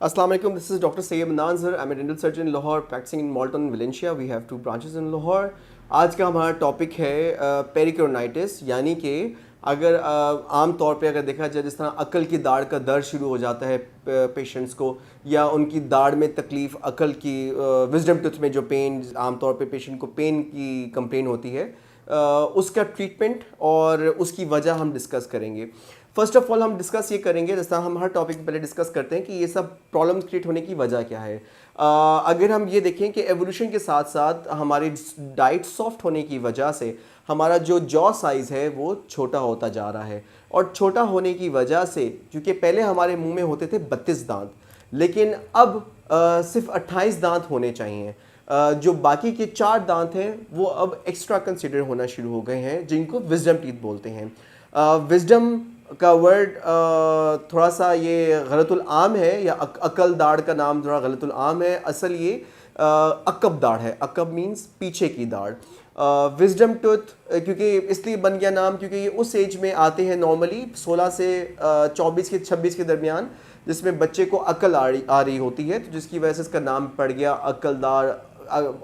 Assalamu alaikum. This is Dr. Sayyid Manzar. I'm a dental surgeon in Lahore, practicing in Malton, Valencia. We have 2 branches in Lahore. आज का हमारा topic है पेरिकोर्नाइटिस, यानी कि अगर आम तौर पे अगर देखा जाए जिस तरह अकल की दाढ़ का दर्द शुरू हो जाता है पेशेंट्स को, या उनकी दाढ़ में तकलीफ़, अकल की विजडम टूथ में जो पेन, आम तौर पे पेशेंट को पेन की कंप्लेन होती है, उसका ट्रीटमेंट और उसकी वजह हम डिस्कस करेंगे। फर्स्ट ऑफ ऑल हम डिस्कस ये करेंगे, जैसा हम हर टॉपिक पहले डिस्कस करते हैं कि ये सब प्रॉब्लम्स क्रिएट होने की वजह क्या है। अगर हम ये देखें कि एवोल्यूशन के साथ साथ हमारी डाइट सॉफ्ट होने की वजह से हमारा जो जॉ साइज़ है वो छोटा होता जा रहा है, और छोटा होने की वजह से, क्योंकि पहले हमारे मुंह में होते थे 32 दांत, लेकिन अब सिर्फ 28 दांत होने चाहिए। जो बाकी के 4 दांत हैं वो अब एक्स्ट्रा कंसिडर होना शुरू हो गए हैं, जिनको विजडम टीथ बोलते हैं। विजडम का वर्ड थोड़ा सा ये गलतुल आम है, या अकल दाढ़ का नाम थोड़ा गलतुल आम है। असल ये अकब दाढ़ है। अकब मीन्स पीछे की दाढ़। विजडम टूथ क्योंकि इसलिए बन गया नाम क्योंकि ये उस एज में आते हैं, नॉर्मली 16 से 24 के 26 के दरमियान, जिसमें बच्चे को अकल आ रही होती है, तो जिसकी वजह से इसका नाम पड़ गया अकल दाढ़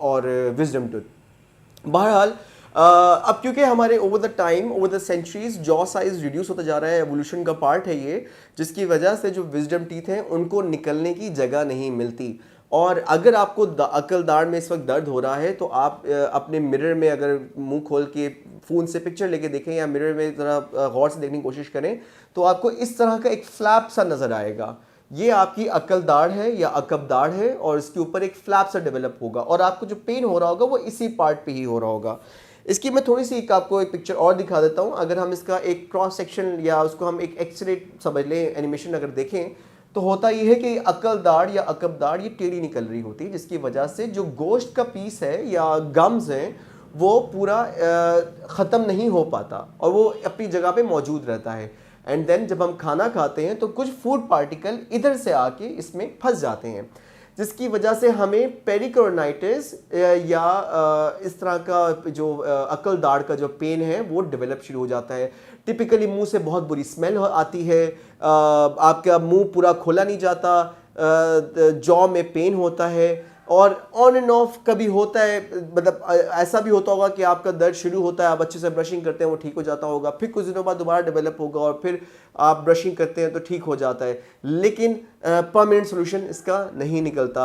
और विजडम टूथ। बहरहाल अब क्योंकि हमारे over the time, over the centuries, jaw size reduce होता जा रहा है, एवोल्यूशन का पार्ट है ये, जिसकी वजह से जो विजडम टीथ हैं उनको निकलने की जगह नहीं मिलती। और अगर आपको अकल दाढ़ में इस वक्त दर्द हो रहा है तो आप अपने मिरर में अगर मुंह खोल के फ़ोन से पिक्चर लेके देखें या मिरर में ज़रा गौर से देखने की कोशिश करें, तो आपको इस तरह का एक फ्लैप सा नज़र आएगा। ये आपकी अकल दाढ़ है या अकब दाढ़ है, और इसके ऊपर एक फ्लैप सा डेवलप होगा, और आपको जो पेन हो रहा होगा वो इसी पार्ट पे ही हो रहा होगा। इसकी मैं थोड़ी सी आपको एक पिक्चर और दिखा देता हूँ। अगर हम इसका एक क्रॉस सेक्शन या उसको हम एक एक्सरे समझ लें, एनिमेशन अगर देखें, तो होता ये है कि अकल दाढ़ या अकब दाढ़ ये टेढ़ी निकल रही होती है, जिसकी वजह से जो गोश्त का पीस है या गम्स हैं वो पूरा ख़त्म नहीं हो पाता और वो अपनी जगह पे मौजूद रहता है। एंड देन जब हम खाना खाते हैं तो कुछ फूड पार्टिकल इधर से आके इसमें फंस जाते हैं, जिसकी वजह से हमें पेरिकोर्नाइटिस या इस तरह का जो अकल दाढ़ का जो पेन है वो डेवलप शुरू हो जाता है। टिपिकली मुंह से बहुत बुरी स्मेल आती है, आपका मुंह पूरा खोला नहीं जाता, जॉ में पेन होता है, और ऑन एंड ऑफ कभी होता है, मतलब ऐसा भी होता होगा कि आपका दर्द शुरू होता है, आप अच्छे से ब्रशिंग करते हैं वो ठीक हो जाता होगा, फिर कुछ दिनों बाद दोबारा डेवलप होगा और फिर आप ब्रशिंग करते हैं तो ठीक हो जाता है, लेकिन परमानेंट सोल्यूशन इसका नहीं निकलता।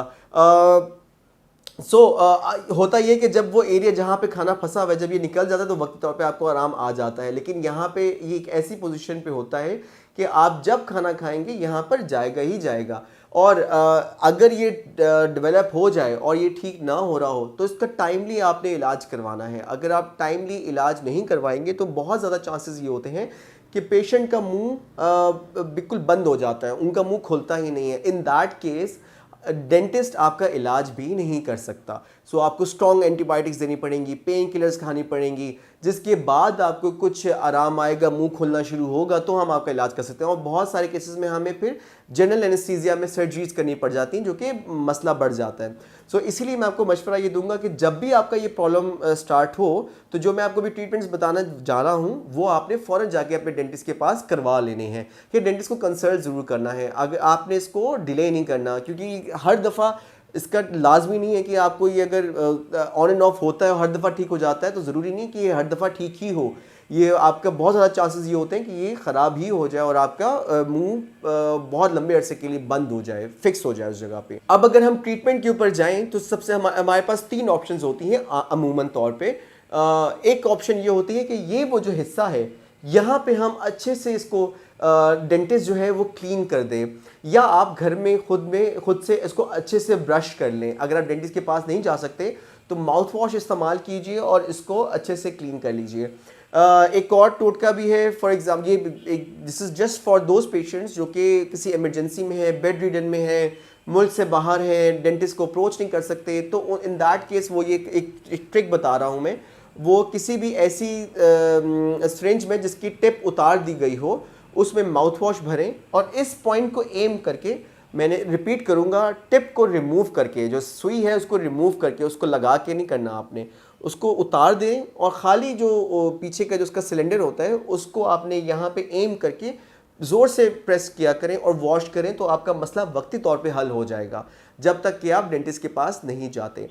होता ये कि जब वो एरिया जहाँ पे खाना फंसा हुआ है जब ये निकल जाता है तो वक्ती तौर पे आपको आराम आ जाता है, लेकिन यहाँ पे ये एक ऐसी पोजीशन पे होता है कि आप जब खाना खाएंगे यहाँ पर जाएगा ही जाएगा, और अगर ये डेवलप हो जाए और ये ठीक ना हो रहा हो तो इसका टाइमली आपने इलाज करवाना है। अगर आप टाइमली इलाज नहीं करवाएंगे तो बहुत ज़्यादा चांसेस ये होते हैं कि पेशेंट का मुंह बिल्कुल बंद हो जाता है, उनका मुंह खुलता ही नहीं है। इन दैट केस डेंटिस्ट आपका इलाज भी नहीं कर सकता। सो आपको स्ट्रॉन्ग एंटीबायोटिक्स देनी पड़ेंगी, पेन किलर्स खानी पड़ेंगी, जिसके बाद आपको कुछ आराम आएगा, मुंह खुलना शुरू होगा, तो हम आपका इलाज कर सकते हैं। और बहुत सारे केसेस में हमें फिर जनरल एनेस्थीसिया में सर्जरीज करनी पड़ जाती हैं, जो कि मसला बढ़ जाता है। सो इसीलिए मैं आपको मशवरा ये दूंगा कि जब भी आपका ये प्रॉब्लम स्टार्ट हो तो जो मैं आपको भी ट्रीटमेंट्स बताना जा रहा हूँ वो आपने फ़ौरन जाके अपने डेंटिस्ट के पास करवा लेने हैं, कि डेंटिस्ट को कंसल्ट ज़रूर करना है। अगर आपने इसको डिले नहीं करना, क्योंकि हर दफ़ा इसका लाजमी नहीं है कि आपको ये अगर ऑन एंड ऑफ होता है और हर दफ़ा ठीक हो जाता है, तो ज़रूरी नहीं कि ये हर दफ़ा ठीक ही हो। ये आपका बहुत ज़्यादा चांसेस ये होते हैं कि ये ख़राब ही हो जाए और आपका मुंह बहुत लंबे अरसे के लिए बंद हो जाए, फिक्स हो जाए उस जगह पे। अब अगर हम ट्रीटमेंट के ऊपर जाएं तो सबसे हमारे पास 3 ऑप्शंस होती हैं अमूमन तौर पे। एक ऑप्शन ये होती है कि ये वो जो हिस्सा है यहाँ पे हम अच्छे से इसको डेंटिस्ट जो है वो क्लीन कर दे, या आप घर में खुद से इसको अच्छे से ब्रश कर लें। अगर आप डेंटिस्ट के पास नहीं जा सकते तो माउथ वॉश इस्तेमाल कीजिए और इसको अच्छे से क्लीन कर लीजिए। एक और टोटका भी है, फॉर एग्जाम्पल ये this is just for those patients जो कि किसी इमरजेंसी में है, बेड रिडन में है, मुल्क से बाहर है, डेंटिस्ट को अप्रोच नहीं कर सकते, तो इन दैट केस वो ये एक ट्रिक बता रहा हूँ मैं। वो किसी भी ऐसी सिरिंज में जिसकी टिप उतार दी गई हो उसमें माउथ वॉश भरें, और इस पॉइंट को एम करके, मैंने रिपीट करूँगा, टिप को रिमूव करके, जो सुई है उसको रिमूव करके, उसको लगा के नहीं करना आपने, उसको उतार दें और ख़ाली जो पीछे का जो उसका सिलेंडर होता है उसको आपने यहाँ पे एम करके ज़ोर से प्रेस किया करें और वॉश करें तो आपका मसला वक्ती तौर पे हल हो जाएगा, जब तक कि आप डेंटिस्ट के पास नहीं जाते।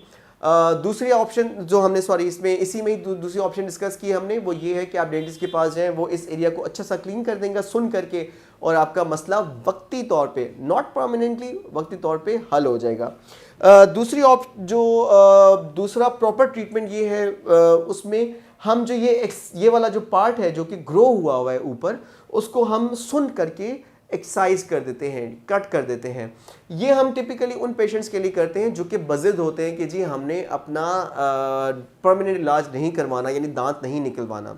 दूसरी ऑप्शन जो हमने इसमें इसी में ही दूसरी ऑप्शन डिस्कस की हमने, वो ये है कि आप डेंटिस्ट के पास जाएं, वो इस एरिया को अच्छा सा क्लीन कर देंगे सुन करके, और आपका मसला वक्ती तौर पे, नॉट परमानेंटली, वक्ती तौर पे हल हो जाएगा। दूसरा प्रॉपर ट्रीटमेंट ये है, उसमें हम जो ये वाला जो पार्ट है जो कि ग्रो हुआ है ऊपर, उसको हम सुन करके एक्सरसाइज कर देते हैं, कट कर देते हैं। ये हम टिपिकली उन पेशेंट्स के लिए करते हैं जो कि बज़िद होते हैं कि जी हमने अपना परमानेंट इलाज नहीं करवाना, यानी दांत नहीं निकलवाना।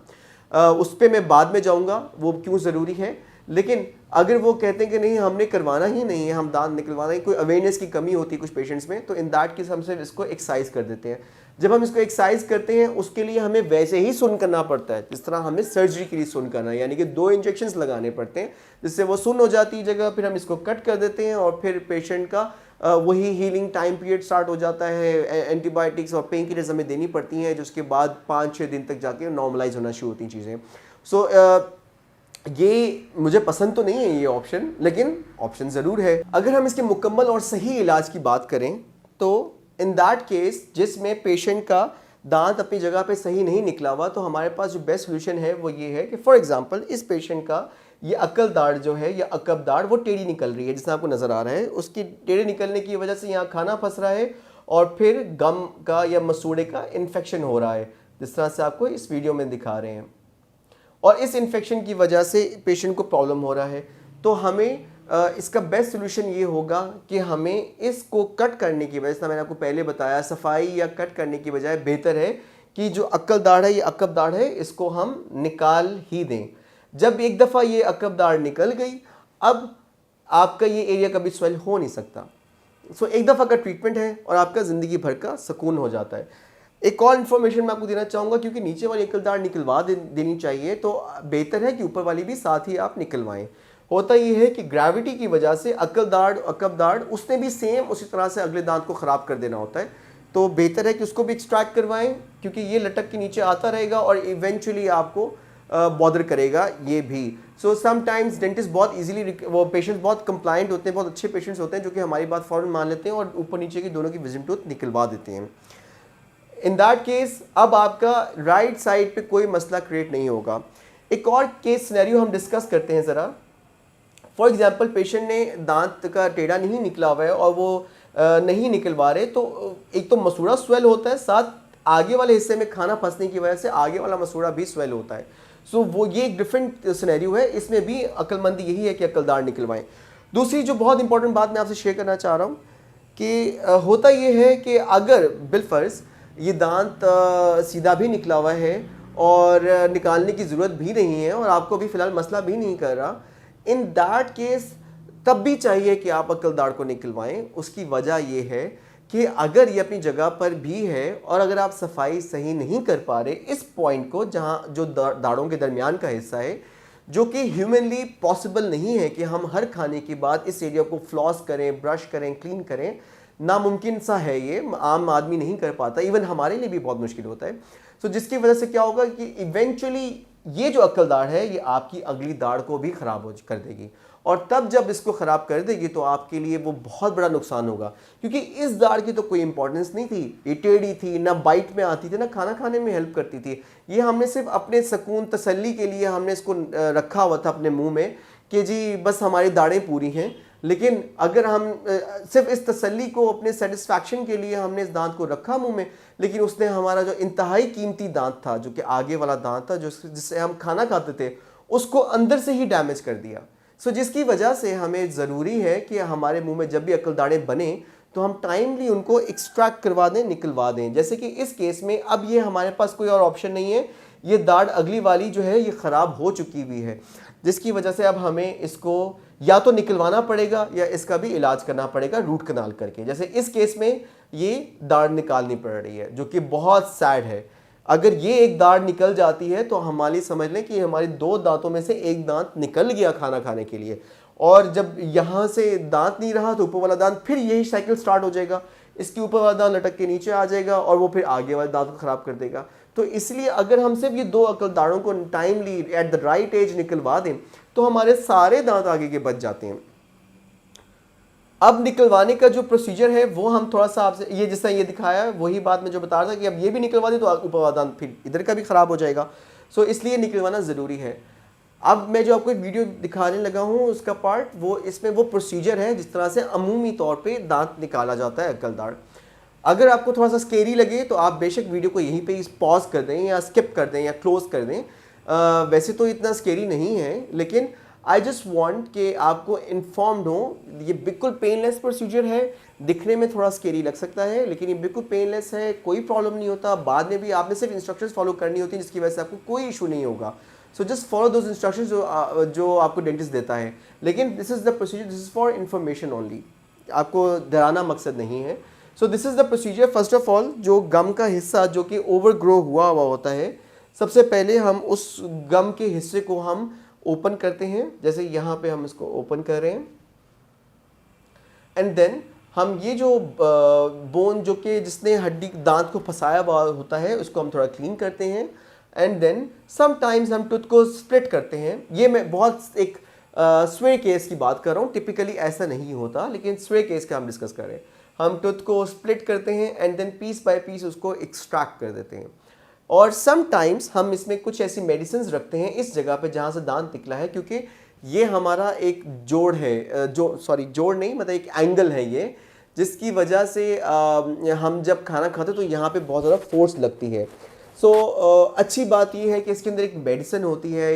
उस पर मैं बाद में जाऊंगा वो क्यों ज़रूरी है। लेकिन अगर वो कहते हैं कि नहीं हमने करवाना ही नहीं है, हम दांत निकलवाना ही, कोई अवेयरनेस की कमी होती है कुछ पेशेंट्स में, तो इन दैट केस हम सिर्फ इसको एक्सरसाइज कर देते हैं। जब हम इसको एक्सरसाइज करते हैं उसके लिए हमें वैसे ही सुन करना पड़ता है जिस तरह हमें सर्जरी के लिए सुन करना है, यानी कि 2 इंजेक्शंस लगाने पड़ते हैं जिससे वो सुन हो जाती है जगह, फिर हम इसको कट कर देते हैं और फिर पेशेंट का वही हीलिंग टाइम पीरियड स्टार्ट हो जाता है। एंटीबायोटिक्स और पेन किलर्स हमें देनी पड़ती हैं, जिसके बाद 5-6 दिन तक जाके नॉर्मलाइज होना शुरू होती हैं चीज़ें। सो ये मुझे पसंद तो नहीं है ये ऑप्शन, लेकिन ऑप्शन ज़रूर है। अगर हम इसके मुकम्मल और सही इलाज की बात करें तो इन दैट केस जिसमें पेशेंट का दांत अपनी जगह पे सही नहीं निकला हुआ, तो हमारे पास जो बेस्ट सोल्यूशन है वो ये है कि फॉर एग्जांपल इस पेशेंट का ये अक्ल दाढ़ जो है या अकब दाढ़ वो टेढ़ी निकल रही है, जिसमें आपको नज़र आ रहा है, उसकी टेढ़े निकलने की वजह से यहाँ खाना फंस रहा है और फिर गम का या मसूड़े का इन्फेक्शन हो रहा है, जिस तरह से आपको इस वीडियो में दिखा रहे हैं। और इस इन्फेक्शन की वजह से पेशेंट को प्रॉब्लम हो रहा है, तो हमें इसका बेस्ट सोल्यूशन ये होगा कि हमें इसको कट करने की वजह से, मैंने आपको पहले बताया, सफाई या कट करने की बजाय बेहतर है कि जो अक्ल दाढ़ है, ये अकब दाढ़ है, इसको हम निकाल ही दें। जब एक दफ़ा ये अकब दाढ़ निकल गई, अब आपका ये एरिया कभी स्वेल हो नहीं सकता। सो एक दफ़ा का ट्रीटमेंट है और आपका ज़िंदगी भर का सुकून हो जाता है। एक और इन्फॉर्मेशन मैं आपको देना चाहूँगा, क्योंकि नीचे वाली अकल दाढ़ निकलवा देनी चाहिए, तो बेहतर है कि ऊपर वाली भी साथ ही आप निकलवाएं। होता ये है कि ग्रेविटी की वजह से अकल दाढ़, अकब दाढ़, उसने भी सेम उसी तरह से अगले दांत को ख़राब कर देना होता है, तो बेहतर है कि उसको भी एक्सट्रैक्ट करवाएं, क्योंकि ये लटक के नीचे आता रहेगा और इवेंचुअली आपको बॉदर करेगा ये भी। सो समटाइम्स डेंटिस्ट बहुत इजीली, वो पेशेंट्स बहुत कंप्लाइंट होते हैं, बहुत अच्छे पेशेंट्स होते हैं जो कि हमारी बात फ़ौरन मान लेते हैं और ऊपर नीचे की दोनों की विजन टूथ निकलवा देते हैं। इन दैट केस अब आपका राइट साइड पे कोई मसला क्रिएट नहीं होगा। एक और केस सिनेरियो हम डिस्कस करते हैं ज़रा। फॉर एग्जांपल पेशेंट ने दांत का टेढ़ा नहीं निकला हुआ है और वो नहीं निकलवा रहे, तो एक तो मसूड़ा स्वेल होता है, साथ आगे वाले हिस्से में खाना फंसने की वजह से आगे वाला मसूड़ा भी स्वेल होता है। सो वो ये एक डिफरेंट सिनेरियो है, इसमें भी अक्लमंदी यही है कि अक्लदार निकलवाएं। दूसरी जो बहुत इंपॉर्टेंट बात मैं आपसे शेयर करना चाह रहा हूँ कि होता ये है कि अगर बिलफर्ज ये दांत सीधा भी निकला हुआ है और निकालने की ज़रूरत भी नहीं है और आपको भी फ़िलहाल मसला भी नहीं कर रहा, इन दैट केस तब भी चाहिए कि आप अक्ल दाढ़ को निकलवाएं। उसकी वजह यह है कि अगर ये अपनी जगह पर भी है और अगर आप सफाई सही नहीं कर पा रहे इस पॉइंट को, जहाँ जो दाढ़ों के दरमियान का हिस्सा है, जो कि ह्यूमनली पॉसिबल नहीं है कि हम हर खाने के बाद इस एरिया को फ्लॉस करें, ब्रश करें, क्लीन करें, नामुमकिन सा है, ये आम आदमी नहीं कर पाता, इवन हमारे लिए भी बहुत मुश्किल होता है। सो जिसकी वजह से क्या होगा कि इवेंचुअली ये जो अक्ल दाढ़ है ये आपकी अगली दाढ़ को भी ख़राब कर देगी, और तब जब इसको ख़राब कर देगी तो आपके लिए वो बहुत बड़ा नुकसान होगा, क्योंकि इस दाढ़ की तो कोई इंपॉर्टेंस नहीं थी, ये टेढ़ी थी, ना बाइट में आती थी, ना खाना खाने में हेल्प करती थी। ये हमने सिर्फ अपने सुकून तसल्ली के लिए हमने इसको रखा हुआ था अपने मुंह में कि जी बस हमारी दाढ़ें पूरी हैं। लेकिन अगर हम सिर्फ इस तसल्ली को, अपने सेटिस्फैक्शन के लिए हमने इस दांत को रखा मुंह में, लेकिन उसने हमारा जो इंतहाई कीमती दांत था, जो कि आगे वाला दांत था, जो जिससे हम खाना खाते थे, उसको अंदर से ही डैमेज कर दिया। सो जिसकी वजह से हमें ज़रूरी है कि हमारे मुंह में जब भी अक्ल दाढ़ें बने तो हम टाइमली उनको एक्सट्रैक्ट करवा दें, निकलवा दें। जैसे कि इस केस में अब ये हमारे पास कोई और ऑप्शन नहीं है, ये दाढ़ अगली वाली जो है ये ख़राब हो चुकी हुई है, जिसकी वजह से अब हमें इसको या तो निकलवाना पड़ेगा या इसका भी इलाज करना पड़ेगा रूट कनाल करके। जैसे इस केस में ये दाढ़ निकालनी पड़ रही है, जो कि बहुत सैड है। अगर ये एक दाढ़ निकल जाती है तो हमारी समझ लें कि हमारी 2 दांतों में से एक दांत निकल गया खाना खाने के लिए, और जब यहाँ से दांत नहीं रहा तो ऊपर वाला दांत फिर यही साइकिल स्टार्ट हो जाएगा, इसके ऊपर वाला दांत लटक के नीचे आ जाएगा और वो फिर आगे वाले दांत को ख़राब कर देगा। तो इसलिए अगर हम सिर्फ ये 2 अक्ल दाढ़ों को timely at the right age निकलवा दें तो हमारे सारे दांत आगे के बच जाते हैं। अब निकलवाने का जो प्रोसीजर है वो हम थोड़ा सा आपसे, ये जिस तरह ये दिखाया है वही बात मैं जो बता रहा था कि अब ये भी निकलवा दें तो ऊपर वाला दांत फिर इधर का भी ख़राब हो जाएगा। सो इसलिए निकलवाना ज़रूरी है। अब मैं जो आपको एक वीडियो दिखाने लगा हूँ उसका पार्ट, वो इसमें वो प्रोसीजर है जिस तरह से अमूमी तौर पे दांत निकाला जाता है अक्ल दाढ़। अगर आपको थोड़ा सा स्केरी लगे तो आप बेशक वीडियो को यहीं पे पॉज कर दें या स्किप कर दें या क्लोज कर दें। वैसे तो इतना स्केरी नहीं है, लेकिन आई जस्ट वॉन्ट कि आपको इन्फॉर्म्ड हो। ये बिल्कुल पेनलेस प्रोसीजर है, दिखने में थोड़ा स्केरी लग सकता है लेकिन ये बिल्कुल पेनलेस है, कोई प्रॉब्लम नहीं होता। बाद में भी आपने सिर्फ इंस्ट्रक्शंस फॉलो करनी होती है जिसकी वजह से आपको कोई इशू नहीं होगा। So just follow those instructions जो आपको डेंटिस्ट देता है। लेकिन this is the procedure, this is for information only, आपको डराना मकसद नहीं है। So this is the procedure. First of all जो गम का हिस्सा जो कि ओवर ग्रो हुआ होता है, सबसे पहले हम उस गम के हिस्से को हम ओपन करते हैं। जैसे यहाँ पे हम इसको ओपन कर रहे हैं एंड देन हम ये जो बोन जो कि जिसने हड्डी दांत को फंसाया हुआ होता है उसको हम थोड़ा क्लीन करते हैं एंड देन समटाइम्स हम टूथ को स्प्लिट करते हैं। ये मैं बहुत एक स्वे केस की बात कर रहा हूँ, टिपिकली ऐसा नहीं होता लेकिन स्वे केस का हम डिस्कस कर रहे हैं। हम टूथ को स्प्लिट करते हैं and then piece by piece उसको एक्सट्रैक्ट कर देते हैं। और समटाइम्स हम इसमें कुछ ऐसी मेडिसिन रखते हैं इस जगह पे जहाँ से दांत निकला है, क्योंकि ये हमारा एक जोड़ है, जोड़ नहीं मतलब एक एंगल है ये, जिसकी वजह से हम जब खाना खाते तो यहाँ पे बहुत ज़्यादा फोर्स लगती है। सो अच्छी बात ये है कि इसके अंदर एक मेडिसिन होती है,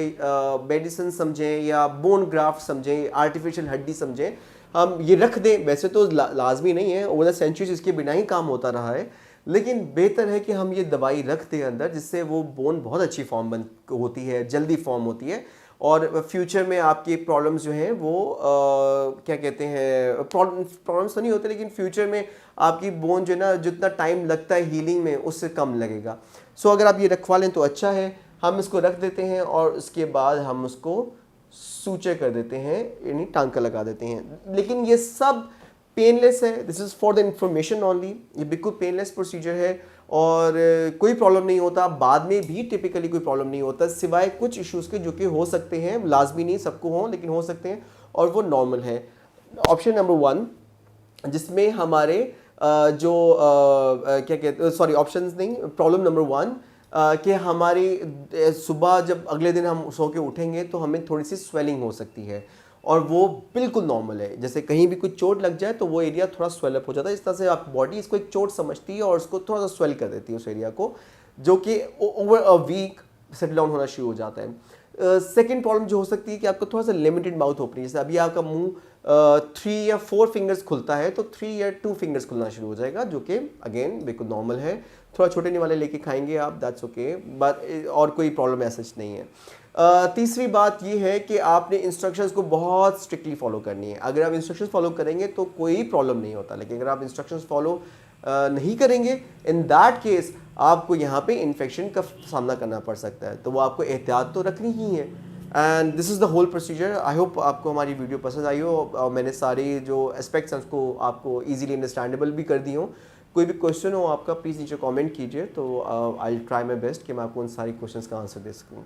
मेडिसिन समझें या बोन ग्राफ्ट समझें, आर्टिफिशियल हड्डी समझें, हम ये रख दें। वैसे तो लाजमी नहीं है, ओवर द सेंचुरीज इसके बिना ही काम होता रहा है, लेकिन बेहतर है कि हम ये दवाई रख दें अंदर, जिससे वो बोन बहुत अच्छी फॉर्म बन होती है, जल्दी फॉर्म होती है और फ्यूचर में आपकी प्रॉब्लम्स जो हैं वो क्या कहते हैं, प्रॉब्लम्स तो नहीं होते लेकिन फ्यूचर में आपकी बोन जो है ना, जितना टाइम लगता है हीलिंग में उससे कम लगेगा। सो अगर आप ये रखवा लें तो अच्छा है। हम इसको रख देते हैं और उसके बाद हम उसको सूचर कर देते हैं, यानी टांका लगा देते हैं। लेकिन ये सब पेनलेस है, this is for the information only. ये बिल्कुल पेनलेस प्रोसीजर है और कोई प्रॉब्लम नहीं होता, बाद में भी टिपिकली कोई प्रॉब्लम नहीं होता, सिवाय कुछ इश्यूज़ के जो कि हो सकते हैं, लाजमी नहीं सबको हों लेकिन हो सकते हैं, और वो नॉर्मल है। ऑप्शन नंबर 1 जिसमें हमारे क्या कहते, सॉरी ऑप्शंस नहीं, प्रॉब्लम नंबर 1 कि हमारी सुबह जब अगले दिन हम सो के उठेंगे तो हमें थोड़ी सी स्वेलिंग हो सकती है और वो बिल्कुल नॉर्मल है। जैसे कहीं भी कुछ चोट लग जाए तो वो एरिया थोड़ा स्वेल अप हो जाता है, इस तरह से आप बॉडी इसको एक चोट समझती है और उसको थोड़ा सा स्वेल कर देती है उस एरिया को, जो कि over a week settle down होना शुरू हो जाता है। सेकेंड प्रॉब्लम जो हो सकती है कि आपको थोड़ा सा लिमिटेड माउथ ओपनिंग, जैसे अभी आपका मुंह 3 या 4 फिंगर्स खुलता है तो 3 या 2 फिंगर्स खुलना शुरू हो जाएगा, जो कि अगेन बिल्कुल नॉर्मल है। थोड़ा छोटे निवाले लेके खाएंगे आप, दैट्स ओके, बट और कोई प्रॉब्लम ऐसा नहीं है। तीसरी बात ये है कि आपने इंस्ट्रक्शंस को बहुत स्ट्रिक्टली फॉलो करनी है। अगर आप इंस्ट्रक्शंस फॉलो करेंगे तो कोई प्रॉब्लम नहीं होता, लेकिन अगर आप इंस्ट्रक्शंस फॉलो नहीं करेंगे, इन दैट केस आपको यहाँ पे इन्फेक्शन का सामना करना पड़ सकता है, तो वो आपको एहतियात तो रखनी ही है। And this is the whole procedure. I hope आपको हमारी वीडियो पसंद आई हो और मैंने सारी जो एस्पेक्ट्स हैं उसको आपको ईजिली अंडरस्टैंडेबल भी कर दी हो। कोई भी क्वेश्चन हो आपका प्लीज़ नीचे कमेंट कीजिए, तो I will try my best कि मैं आपको उन सारी क्वेश्चंस का आंसर दे सकूँ।